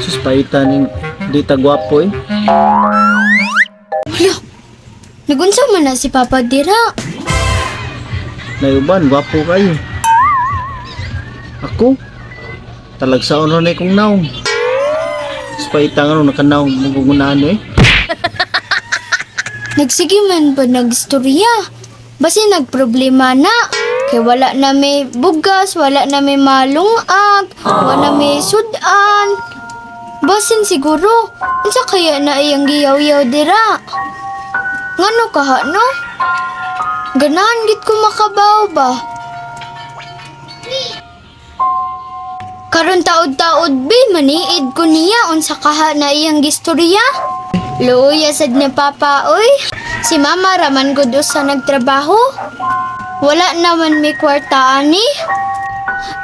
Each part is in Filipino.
Sus paitan di ta gwapo eh. Hala, nagunsa man na si Papa dira. Nayuban, gwapo kayo. Ako? Talagsaon ron eh kong naong. Sus paitan ano nakanaong magungunaan eh. Nagsige man ba nagstorya? Basi nagproblema na. Kay wala na may bugas, wala na may malungag, wala na may sudan. Basin siguro, unsa kaya na iyang giyaw-yaw dira? Ngano kaha no? Ganahan gid ko makabaw ba? Karon taod-taod bi maniid ko niya unsa kaha na iyang gistorya? Luya sad ni Papa oy. Si Mama raman gud sa nagtrabaho. Wala naman may kwarta ani.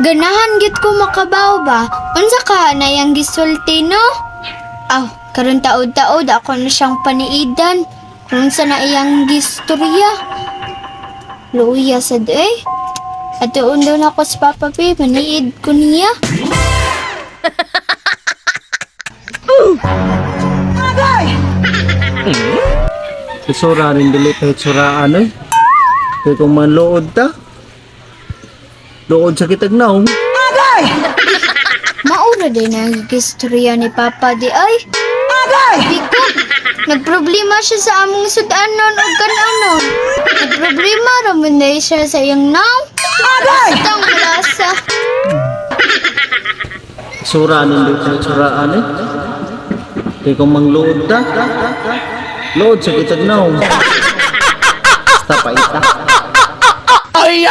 Ganahan gid ko makabaw ba? Unsa ka na yang gisulti no? Aw, karon taod-taod ako na siyang paniidan. Unsa na iyang gistorya? Luya sad eh. Atuon daw na ako sa Papa P, maniid ko niya. Isura rin dili kahit suraan eh. Kaya kung manlood ta, lood sa kitag naong. Maura din ang gistorya ni Papa di ay. Di ko, nagproblema siya sa among sudanon o kananon. Nagproblema raman na siya sa iyang naw. Bastang lasa. Isura rin dili kahit suraan eh. Kaya kung manglood ta, lood sa kitag naong. Basta paita. Ay!